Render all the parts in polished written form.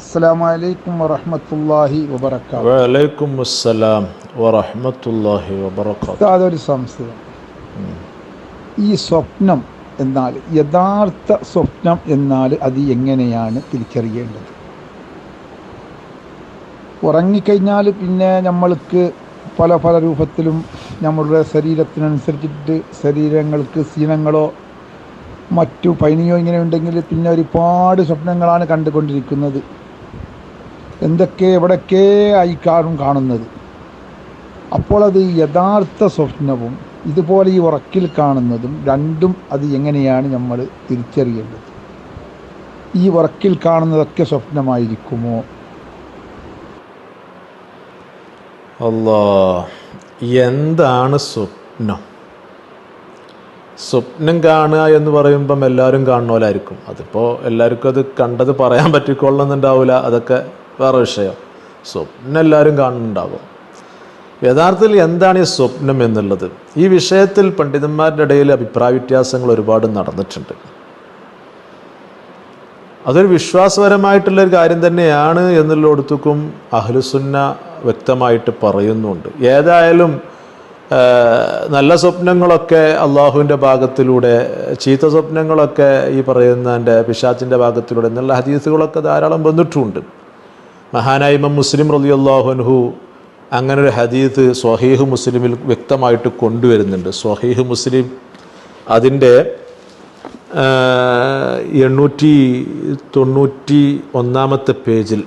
അസ്സലാമു അലൈക്കും വറഹ്മത്തുള്ളാഹി വബറകാതുഹു. വഅലൈക്കും അസ്സലാം വറഹ്മത്തുള്ളാഹി വബറകാതുഹു. അതൊരു സംശയം. ഈ സ്വപ്നം എന്നാൽ യഥാർത്ഥ സ്വപ്നം എന്നാൽ അത് എങ്ങനെയാണ് തിരിച്ചറിയേണ്ടത്? ഉറങ്ങിക്കഴിഞ്ഞാൽ പിന്നെ നമ്മൾക്ക് പല പല രൂപത്തിലും നമ്മളുടെ ശരീരത്തിനനുസരിച്ചിട്ട് ശരീരങ്ങൾക്ക് ക്ഷീണങ്ങളോ മറ്റു പനിയോ ഇങ്ങനെ ഉണ്ടെങ്കിൽ പിന്നെ ഒരുപാട് സ്വപ്നങ്ങളാണ് കണ്ടുകൊണ്ടിരിക്കുന്നത്. എന്തൊക്കെ എവിടൊക്കെ ആയി കാണുന്നത്. അപ്പോൾ അത് യഥാർത്ഥ സ്വപ്നവും ഇതുപോലെ ഈ ഉറക്കിൽ കാണുന്നതും രണ്ടും അത് എങ്ങനെയാണ് നമ്മൾ തിരിച്ചറിയേണ്ടത്? ഈ ഉറക്കിൽ കാണുന്നതൊക്കെ സ്വപ്നമായിരിക്കുമോ? എന്താണ് സ്വപ്നം? സ്വപ്നം കാണുക എന്ന് പറയുമ്പം എല്ലാവരും കാണുന്നവരായിരിക്കും. അതിപ്പോൾ എല്ലാവർക്കും അത് കണ്ടത് പറയാൻ പറ്റിക്കൊള്ളുന്നുണ്ടാവില്ല, അതൊക്കെ വേറെ വിഷയം. സ്വപ്നം എല്ലാവരും കാണുന്നുണ്ടാകും. യഥാർത്ഥത്തിൽ എന്താണ് ഈ സ്വപ്നം എന്നുള്ളത്? ഈ വിഷയത്തിൽ പണ്ഡിതന്മാരുടെ ഇടയിൽ അഭിപ്രായ വ്യത്യാസങ്ങൾ ഒരുപാട് നടന്നിട്ടുണ്ട്. അതൊരു വിശ്വാസപരമായിട്ടുള്ളൊരു കാര്യം തന്നെയാണ് എന്നുള്ളിടത്തും അഹ്ലുസുന്ന വ്യക്തമായിട്ട് പറയുന്നുണ്ട്. ഏതായാലും നല്ല സ്വപ്നങ്ങളൊക്കെ അള്ളാഹുവിൻ്റെ ഭാഗത്തിലൂടെ, ചീത്ത സ്വപ്നങ്ങളൊക്കെ ഈ പറയുന്നതിൻ്റെ പിശാച്ചിൻ്റെ ഭാഗത്തിലൂടെ എന്നുള്ള ഹദീസുകളൊക്കെ ധാരാളം വന്നിട്ടുമുണ്ട്. മഹാനായ ഇമാം മുസ്ലിം റളിയല്ലാഹു അൻഹു അങ്ങനെ ഒരു ഹദീസ് സ്വഹീഹ് മുസ്ലിമിൽ വ്യക്തമായിട്ട് കൊണ്ടുവരുന്നുണ്ട്. സ്വഹീഹ് മുസ്ലിം അതിൻ്റെ 891 പേജിൽ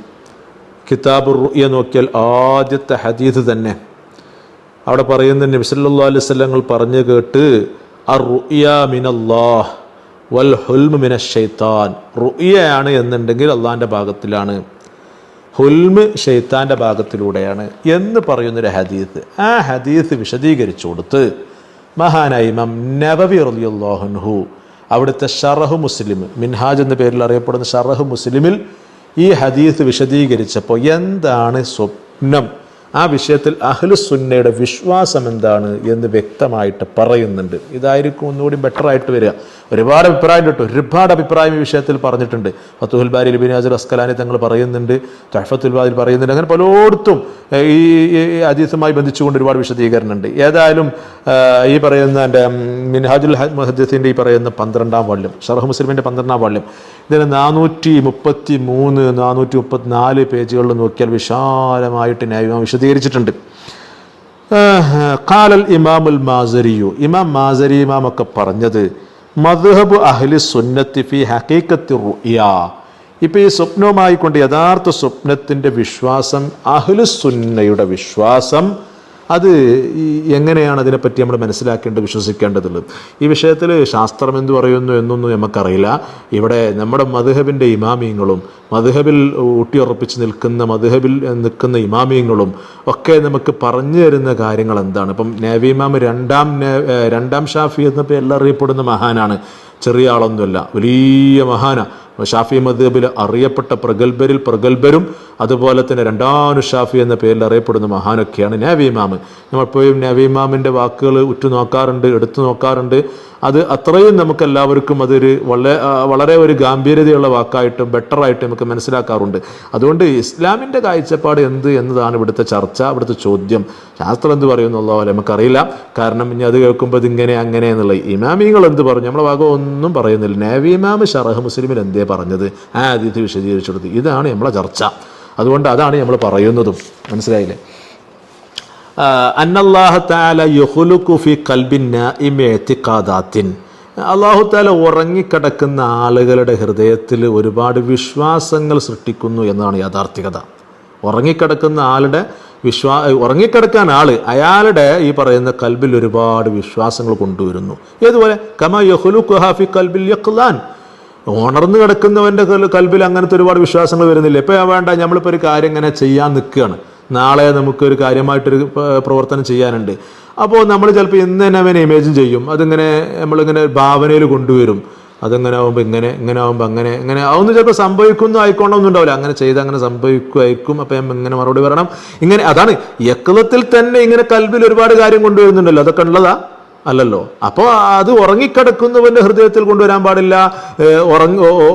കിതാബ് റുയ നോക്കിയാൽ ആദ്യത്തെ ഹദീസ് തന്നെ അവിടെ പറയുന്ന നബി സല്ലല്ലാഹു അലൈഹി വസല്ലം പറഞ്ഞു കേട്ട്, അർ-റുയ മിനല്ലാഹ് വൽ ഹുൽമു മിനശ്ശൈത്താൻ. റുയയാണ് എന്നുണ്ടെങ്കിൽ അള്ളാഹിൻ്റെ ഭാഗത്തിലാണ്, ഹുൽമ് ഷെയ്ത്താൻ്റെ ഭാഗത്തിലൂടെയാണ് എന്ന് പറയുന്നൊരു ഹദീസ്. ആ ഹദീസ് വിശദീകരിച്ചു കൊടുത്ത് മഹാനായ ഇമാം നവവി റളിയല്ലാഹു അൻഹു അവിടുത്തെ ഷറഹ് മുസ്ലിം, മിൻഹാജ് എന്ന പേരിൽ അറിയപ്പെടുന്ന ഷറഹ് മുസ്ലിമിൽ ഈ ഹദീസ് വിശദീകരിച്ചപ്പോൾ എന്താണ് സ്വപ്നം, ആ വിഷയത്തിൽ അഹ്ലുസുന്നയുടെ വിശ്വാസം എന്താണ് എന്ന് വ്യക്തമായിട്ട് പറയുന്നുണ്ട്. ഇതായിരിക്കും ഒന്നുകൂടി ബെറ്ററായിട്ട് വരിക. ഒരുപാട് അഭിപ്രായം കിട്ടും, ഒരുപാട് അഭിപ്രായം ഈ വിഷയത്തിൽ പറഞ്ഞിട്ടുണ്ട്. ഫത്തുഹുൽ ബാരി ഇബ്നു ഹജർ അസ്കലാനി തങ്ങൾ പറയുന്നുണ്ട്, തുഹ്ഫത്തുൽ ബാരിൽ പറയുന്നുണ്ട്. അങ്ങനെ പലയിടത്തും ഈ ഹദീസുമായി ബന്ധിച്ചുകൊണ്ട് ഒരുപാട് വിശദീകരണമുണ്ട്. ഏതായാലും ഈ പറയുന്ന എൻ്റെ മിൻഹാജുൽ മുഹദ്ദിസിൻ്റെ ഈ പറയുന്ന 12-ാം വാള്യം, ഷറഹ് മുസ്ലിമിൻ്റെ 12-ാം വാള്യം, ഇതിന് 433, 434 പേജുകളിൽ നോക്കിയാൽ വിശാലമായിട്ട് ന്യായം വിശദീകരിച്ചിട്ടുണ്ട്. ഖാലൽ ഇമാമുൽ മാസരിയു, ഇമാം മാസരി ഇമാമൊക്കെ പറഞ്ഞത്, മദ്ഹബു അഹ്ലി സുന്നത്തി ഫി ഹഖീഖത്തി റുയ. ഇപ്പം ഈ സ്വപ്നവുമായി കൊണ്ട് യഥാർത്ഥ സ്വപ്നത്തിൻ്റെ വിശ്വാസം, അഹ്ലുസുന്നയുടെ വിശ്വാസം, അത് എങ്ങനെയാണ് അതിനെപ്പറ്റി നമ്മൾ മനസ്സിലാക്കേണ്ടത്, വിശ്വസിക്കേണ്ടതുള്ളത്. ഈ വിഷയത്തിൽ ശാസ്ത്രം എന്ത് പറയുന്നു എന്നൊന്നും നമുക്കറിയില്ല. ഇവിടെ നമ്മുടെ മദ്ഹബിൻ്റെ ഇമാമിയങ്ങളും മദ്ഹബിൽ ഊട്ടിയുറപ്പിച്ച് നിൽക്കുന്ന ഇമാമിയങ്ങളും ഒക്കെ നമുക്ക് പറഞ്ഞു തരുന്ന കാര്യങ്ങൾ എന്താണ്. ഇപ്പം നബി ഇമാം രണ്ടാം ഷാഫി എന്ന പേരിൽ അറിയപ്പെടുന്ന മഹാനാണ്. ചെറിയ ആളൊന്നുമല്ല, വലിയ മഹാന. ഷാഫി മദ്ഹബിൽ അറിയപ്പെട്ട പ്രഗത്ഭരും അതുപോലെ തന്നെ രണ്ടാം ഷാഫി എന്ന പേരിൽ അറിയപ്പെടുന്ന മഹാനൊക്കെയാണ് നബി ഇമാം. നമ്മളെപ്പോഴും നബി ഇമാമിൻ്റെ വാക്കുകൾ എടുത്തു നോക്കാറുണ്ട്. അത് അത്രയും നമുക്ക് എല്ലാവർക്കും അതൊരു വളരെ ഒരു ഗാംഭീര്യതയുള്ള വാക്കായിട്ടും ബെറ്ററായിട്ട് നമുക്ക് മനസ്സിലാക്കാറുണ്ട്. അതുകൊണ്ട് ഇസ്ലാമിൻ്റെ കാഴ്ചപ്പാട് എന്ത് എന്നതാണ് ഇവിടുത്തെ ചർച്ച, ഇവിടുത്തെ ചോദ്യം. ശാസ്ത്രം എന്ത് പറയുന്നുള്ളോ നമുക്കറിയില്ല. കാരണം ഇനി അത് കേൾക്കുമ്പോൾ ഇതിങ്ങനെ അങ്ങനെ എന്നുള്ള ഇമാമിങ്ങൾ എന്ത് പറഞ്ഞു, നമ്മളെ ഭാഗം ഒന്നും പറയുന്നില്ല. നബി ഇമാം ഷറഹ് മുസ്ലിമിൽ എന്തേ പറഞ്ഞത്, ആ ഹദീസ് വിശദീകരിച്ചു കൊടുത്ത്, ഇതാണ് നമ്മളെ ചർച്ച. അതുകൊണ്ട് അതാണ് നമ്മൾ പറയുന്നതും. മനസ്സിലായില്ലേ? അന്നല്ലാഹു തആല യഖ്ലുഖു ഫീ ഖൽബിൻ നാഇമി ഇഅ്തിഖാദാത്തിൻ. അല്ലാഹു തആല ഉറങ്ങിക്കിടക്കുന്ന ആളുകളുടെ ഹൃദയത്തിൽ ഒരുപാട് വിശ്വാസങ്ങൾ സൃഷ്ടിക്കുന്നു എന്നതാണ് യാഥാർത്ഥികത. ഉറങ്ങിക്കിടക്കാൻ അയാളുടെ ഈ പറയുന്ന കൽബിൽ ഒരുപാട് വിശ്വാസങ്ങൾ കൊണ്ടുവരുന്നു. ഏതുപോലെ കമാ യഖ്ലുഖുഹാ ഫീ ഖൽബിൽ യഖ്ലാൻ. ഉണർന്നു കിടക്കുന്നവൻ്റെ കൽബിൽ അങ്ങനത്തെ ഒരുപാട് വിശ്വാസങ്ങൾ വരുന്നില്ല. ഇപ്പോൾ വേണ്ട, നമ്മളിപ്പോൾ ഒരു കാര്യം ഇങ്ങനെ ചെയ്യാൻ നിൽക്കുകയാണ്, നാളെ നമുക്കൊരു കാര്യമായിട്ടൊരു പ്രവർത്തനം ചെയ്യാനുണ്ട്. അപ്പോൾ നമ്മൾ ചിലപ്പോൾ ഇന്ന് തന്നെ അവനെ ഇമേജിൻ ചെയ്യും. അതിങ്ങനെ നമ്മളിങ്ങനെ ഭാവനയിൽ കൊണ്ടുവരും. അതങ്ങനെ ആകുമ്പോൾ ഇങ്ങനെ ആകുമ്പോൾ അങ്ങനെ അതൊന്നും ചിലപ്പോൾ സംഭവിക്കുന്നു ആയിക്കൊണ്ടൊന്നും ഉണ്ടാവില്ല. അങ്ങനെ ചെയ്ത് അങ്ങനെ സംഭവിക്കുമായിരിക്കും. അപ്പം ഇങ്ങനെ മറുപടി പറയണം. ഇങ്ങനെ അതാണ് യക്ലത്തിൽ തന്നെ ഇങ്ങനെ കൽബിൽ ഒരുപാട് കാര്യം കൊണ്ടുവരുന്നുണ്ടല്ലോ. അതൊക്കെ ഉള്ളതാ. അല്ലല്ലോ. അപ്പോൾ അത് ഉറങ്ങിക്കിടക്കുന്നവന്റെ ഹൃദയത്തിൽ കൊണ്ടുവരാൻ പാടില്ല,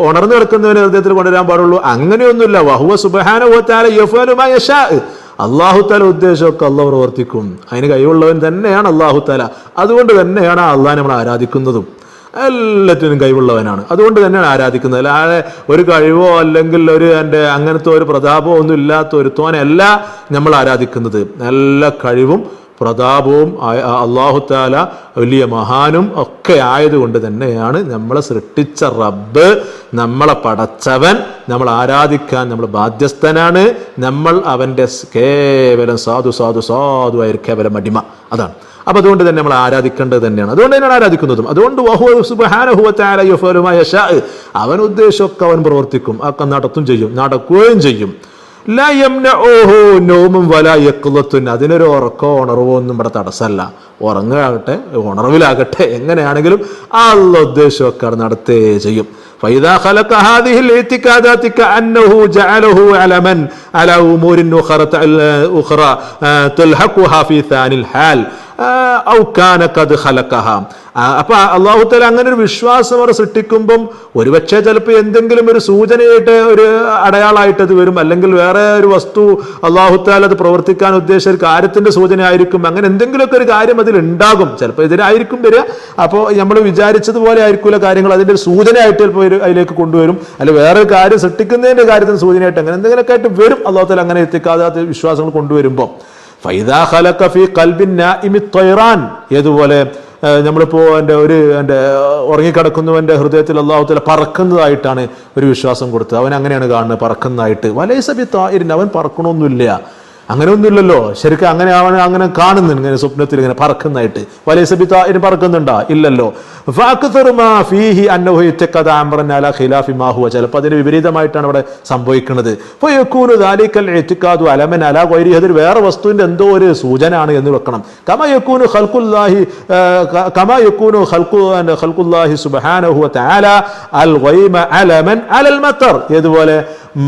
ഉണർന്നു കിടക്കുന്നവന്റെ ഹൃദയത്തിൽ കൊണ്ടുവരാൻ പാടുള്ളൂ, അങ്ങനെയൊന്നുമില്ല. വഹുവ സുബ്ഹാനഹു വ തആല യഫ്അലു മാ യശാ. അല്ലാഹു തആല ഉദ്ദേശമൊക്കെ അല്ലാഹു പ്രവർത്തിക്കും. അതിന് കഴിവുള്ളവൻ തന്നെയാണ് അല്ലാഹു തആല. അതുകൊണ്ട് തന്നെയാണ് അള്ളാഹനെ നമ്മൾ ആരാധിക്കുന്നതും. എല്ലാറ്റിനും കഴിവുള്ളവനാണ്, അതുകൊണ്ട് തന്നെയാണ് ആരാധിക്കുന്നത്. അല്ലാതെ ഒരു കഴിവോ അല്ലെങ്കിൽ അങ്ങനത്തെ ഒരു പ്രതാപമോ ഒന്നും ഇല്ലാത്ത ഒരുത്തോനല്ല നമ്മൾ ആരാധിക്കുന്നത്. നല്ല കഴിവും പ്രതാപവും അല്ലാഹു തആല വലിയ മഹാനും ഒക്കെ ആയതുകൊണ്ട് തന്നെയാണ് നമ്മളെ സൃഷ്ടിച്ച റബ്ബ്, നമ്മളെ പടച്ചവൻ, നമ്മൾ ആരാധിക്കാൻ നമ്മൾ ബാധ്യസ്ഥനാണ്. നമ്മൾ അവൻ്റെ കേവലം സാധുവായ കേവലം അടിമ. അതാണ്. അപ്പൊ അതുകൊണ്ട് തന്നെ നമ്മൾ ആരാധിക്കേണ്ടത് തന്നെയാണ്. അതുകൊണ്ട് തന്നെയാണ് ആരാധിക്കുന്നതും. അതുകൊണ്ട് വഹുവ സുബ്ഹാനഹു വ തആല യഫ്അലു മാ യശാ. അവൻ ഉദ്ദേശമൊക്കെ അവൻ പ്രവർത്തിക്കും, ഒക്കെ നടക്കുകയും ചെയ്യും. ലാ യംനഉഹു നൗമുൻ വലാ യഖ്ലത്തുൻ. അതിനൊരു ഉറക്കോ ഉണർവോ ഒന്നും ഇവിടെ തടസ്സമല്ല. ഉറങ്ങാകട്ടെ ഉണർവിലാകട്ടെ എങ്ങനെയാണെങ്കിലും അല്ലാഹു ഉദ്ദേശമൊക്കെ നടത്തേ ചെയ്യും. فإذا خلق هذه الاعتقادات كأنه جعله علما على أمور أخرى تلحقها في ثاني الحال أو كان قد خلقها. അപ്പൊ അല്ലാഹു തആല അങ്ങനെ ഒരു വിശ്വാസം അവർ സൃഷ്ടിക്കുമ്പം ഒരുപക്ഷെ ചിലപ്പോൾ എന്തെങ്കിലും ഒരു സൂചനയായിട്ട് ഒരു അടയാളമായിട്ട് അത് വരും, അല്ലെങ്കിൽ വേറെ ഒരു വസ്തു അല്ലാഹു തആല അത് പ്രവർത്തിക്കാൻ ഉദ്ദേശിച്ച ഒരു കാര്യത്തിന്റെ സൂചന ആയിരിക്കും. അങ്ങനെ എന്തെങ്കിലുമൊക്കെ ഒരു കാര്യം അതിൽ ഉണ്ടാകും. ചിലപ്പോൾ എതിരായിരിക്കും വരിക. അപ്പോൾ നമ്മൾ വിചാരിച്ചതുപോലെ ആയിരിക്കില്ല കാര്യങ്ങൾ, അതിന്റെ ഒരു സൂചനയായിട്ട് ചിലപ്പോൾ അതിലേക്ക് കൊണ്ടുവരും. അല്ലെങ്കിൽ വേറൊരു കാര്യം സൃഷ്ടിക്കുന്നതിന്റെ കാര്യത്തിന് സൂചനയായിട്ട് അങ്ങനെ എന്തെങ്കിലുമൊക്കെ ആയിട്ട് വരും. അല്ലാഹു തആല അങ്ങനെ എത്തിക്കാതെ വിശ്വാസങ്ങൾ കൊണ്ടുവരുമ്പോൾ ഫൈദാ ഖലഖ ഫീ ഖൽബിൻ നാഇമി ത്വയ്റാൻ. ഏതുപോലെ നമ്മളിപ്പോ എൻ്റെ ഉറങ്ങിക്കിടക്കുന്നവന്റെ ഹൃദയത്തിൽ അല്ലാഹു തആല പറക്കുന്നതായിട്ടാണ് ഒരു വിശ്വാസം കൊടുത്തത്. അവൻ അങ്ങനെയാണ് കാണുന്നത്, പറക്കുന്നതായിട്ട്. വലൈസ ബി ത്വായിറിൻ, അവൻ പറക്കണമൊന്നുമില്ല. അങ്ങനെയൊന്നുമില്ലല്ലോ. ശരിക്കും അങ്ങനെ കാണുന്നുണ്ട്, ഇങ്ങനെ സ്വപ്നത്തിൽ ഇങ്ങനെ പറക്കുന്നതായിട്ട്. വലൈസ ബി ത്വായിറിൻ, പറക്കുന്നുണ്ടാ? ഇല്ലല്ലോ. ഫഅക്തറു മാ ഫീഹി അന്നഹു ഇത്തഖദ അംറൻ അലാ ഖിലാഫി മാ ഹുവ. ചിലപ്പോൾ അതിന് വിപരീതമായിട്ടാണ് ഇവിടെ സംഭവിക്കുന്നത്. ഫയകൂനു ദാലികൽ ഇഅ്തിഖാദു അലമൻ അലാ ഗൈരി. അതിൽ വേറെ വസ്തുവിന്റെ എന്തോ ഒരു സൂചന ആണ് എന്ന് വെക്കണം. കമാ യകൂനു ഖൽഖുല്ലാഹി സുബ്ഹാനഹു വ തആല അൽ ഗൈമ അലമൻ അലൽ മതർ. ഏതുപോലെ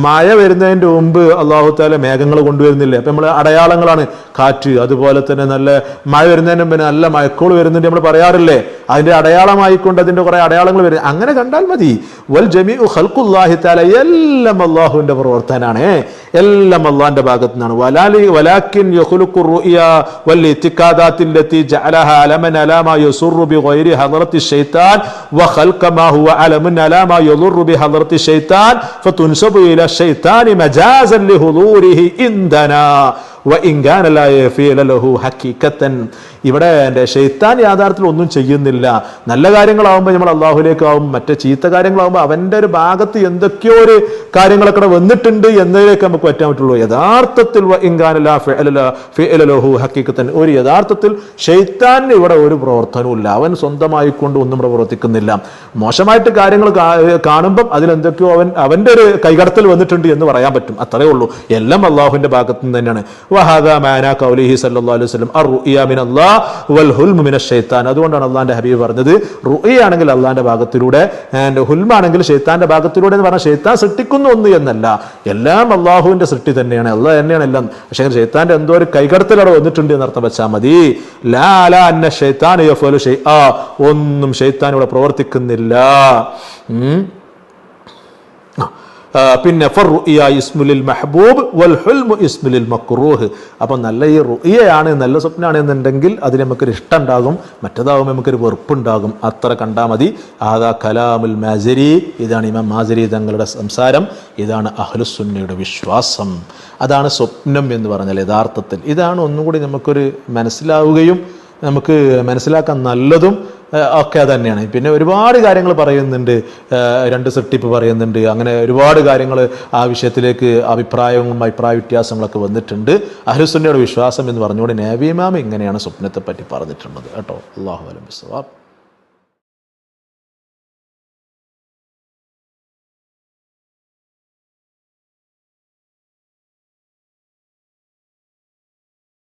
മഴ വരുന്നതിന്റെ മുമ്പ് അല്ലാഹു തആല മേഘങ്ങൾ കൊണ്ടുവരുന്നില്ലേ? അപ്പൊ നമ്മൾ അടയാളങ്ങളാണ് കാറ്റ്. അതുപോലെ തന്നെ നല്ല മഴ വരുന്നതിന് മുമ്പ് നല്ല മഴക്കോൾ വരുന്നുണ്ട് നമ്മൾ പറയാറില്ലേ? അതിന്റെ അടയാളമായിക്കൊണ്ട് അതിന്റെ കുറെ അടയാളങ്ങൾ വരും. അങ്ങനെ കണ്ടാൽ മതി. വൽ ജമീഉ ഖൽഖുല്ലാഹി തആല, എല്ലാം അല്ലാഹുവിന്റെ പ്രവർത്തനാണ്, എല്ലാം അല്ലാഹുവിന്റെ ഭാഗത്തു നിന്നാണ്. വലാകിൻ യഖ്ലുഖു റുഅയ വൽ ഇത്തിഖാദാത്തി അല്ലതി ജഅലഹ അലമൻ അലാ മാ യസുറു ബിഗൈരി ഹദറത്തി ശൈത്താൻ വഖൽഖ മാ ഹുവ അലമൻ അലാ മാ യദുറു ബിഹദറത്തി ശൈത്താൻ ഫതുൻസബു ഇലാ ശൈത്താനി മജാസൻ ലിഹുദൂരിഹി ഇൻദനാ വഇൻ കാന ലാ യഫീല ലഹു ഹഖീഖതൻ. ഇവിടെ ശൈത്താൻ യാഥാർത്ഥ്യത്തിൽ ഒന്നും ചെയ്യുന്നില്ല. നല്ല കാര്യങ്ങളാവുമ്പോൾ നമ്മൾ അള്ളാഹുലേക്ക് ആവും, മറ്റേ ചീത്ത കാര്യങ്ങളാവുമ്പോൾ അവന്റെ ഒരു ഭാഗത്ത് എന്തൊക്കെയോ ഒരു കാര്യങ്ങളൊക്കെ വന്നിട്ടുണ്ട് എന്നതിലേക്ക് നമുക്ക് പറ്റാൻ പറ്റുള്ളൂ. യഥാർത്ഥത്തിൽ വഇൻ കാന ലാ ഫീല ലഹു ഹഖീഖതൻ, ഒരു യഥാർത്ഥത്തിൽ ശൈത്താനിന് ഇവിടെ ഒരു പ്രവർത്തനവും ഇല്ല. അവൻ സ്വന്തമായിക്കൊണ്ട് ഒന്നും പ്രവർത്തിക്കുന്നില്ല. മോശമായിട്ട് കാര്യങ്ങൾ കാണുമ്പം അതിലെന്തൊക്കെയോ അവന്റെ ഒരു കൈകടത്തൽ വന്നിട്ടുണ്ട് എന്ന് പറയാൻ പറ്റും. അത്രേ ഉള്ളൂ. എല്ലാം അള്ളാഹുവിന്റെ ഭാഗത്ത് നിന്ന് തന്നെയാണ്. വഹാദാ മാനാ ഖൗലിഹി സല്ലല്ലാഹു അലൈഹി വസല്ലം അർ-റുഅയ മിനല്ലാഹ് വൽ ഹുൽമു മിനശ്ശൈത്താൻ. അതുകൊണ്ടാണ് അള്ളാഹിന്റെ ഹബീബ് പറഞ്ഞത് റുഅയ ആണെങ്കിൽ അള്ളാഹിന്റെ ഭാഗത്തിലൂടെ, ഹുൽമാണെങ്കിൽ ശൈത്താന്റെ ഭാഗത്തിലൂടെ എന്ന് പറഞ്ഞാൽ ശൈത്താൻ സൃഷ്ടിക്കുന്ന ഒന്ന് എന്നല്ല, എല്ലാം അള്ളാഹുവിന്റെ സൃഷ്ടി തന്നെയാണ്, അള്ളാഹ് തന്നെയാണ് എല്ലാം. പക്ഷേ ശൈത്താന്റെ എന്തോ ഒരു കൈകടത്തൽ അവിടെ വന്നിട്ടുണ്ട് എന്നർത്ഥം വെച്ചാൽ മതി. ലാ ലാ അന്ന ശൈത്താന യഫ്അലു ശൈഅ, ഒന്നും ശൈത്താൻ ഇവിടെ പ്രവർത്തിക്കുന്നില്ല. പിന്നെ ഫർറുഇയ ഇസ്മുലിൽ മഹ്ബൂബ് വൽ ഹുൽമു ഇസ്മുലിൽ മക്റൂഹ്. അപ്പം നല്ല ഈ റുഇയയാണ്, നല്ല സ്വപ്നമാണ് എന്നുണ്ടെങ്കിൽ അതിന് നമുക്കൊരു ഇഷ്ടം ഉണ്ടാകും, മറ്റേതാകുമ്പോൾ നമുക്കൊരു വെറുപ്പുണ്ടാകും. അത്ര കണ്ടാൽ മതി. ആദാ കലാമുൽ മാസരി, ഇതാണ് ഇമാം മാസരി തങ്ങളുടെ സംസാരം, ഇതാണ് അഹ്ലുസുന്നയുടെ വിശ്വാസം. അതാണ് സ്വപ്നം എന്ന് പറഞ്ഞാൽ. യഥാർത്ഥത്തിൽ ഇതാണ് ഒന്നുകൂടി നമുക്കൊരു മനസ്സിലാവുകയും നമുക്ക് മനസ്സിലാക്കാൻ നല്ലതും ഒക്കെ തന്നെയാണ്. പിന്നെ ഒരുപാട് കാര്യങ്ങൾ പറയുന്നുണ്ട്, രണ്ട് സൃഷ്ടിപ്പ് പറയുന്നുണ്ട്, അങ്ങനെ ഒരുപാട് കാര്യങ്ങൾ ആ വിഷയത്തിലേക്ക് അഭിപ്രായ വ്യത്യാസങ്ങളൊക്കെ വന്നിട്ടുണ്ട്. അഹ്ലുസുന്നയുടെ വിശ്വാസം എന്ന് പറഞ്ഞുകൊണ്ട് നബി ഇമാം ഇങ്ങനെയാണ് സ്വപ്നത്തെ പറ്റി പറഞ്ഞിട്ടുള്ളത് കേട്ടോ. അല്ലാഹു അലം ബിസ്സവാബ്.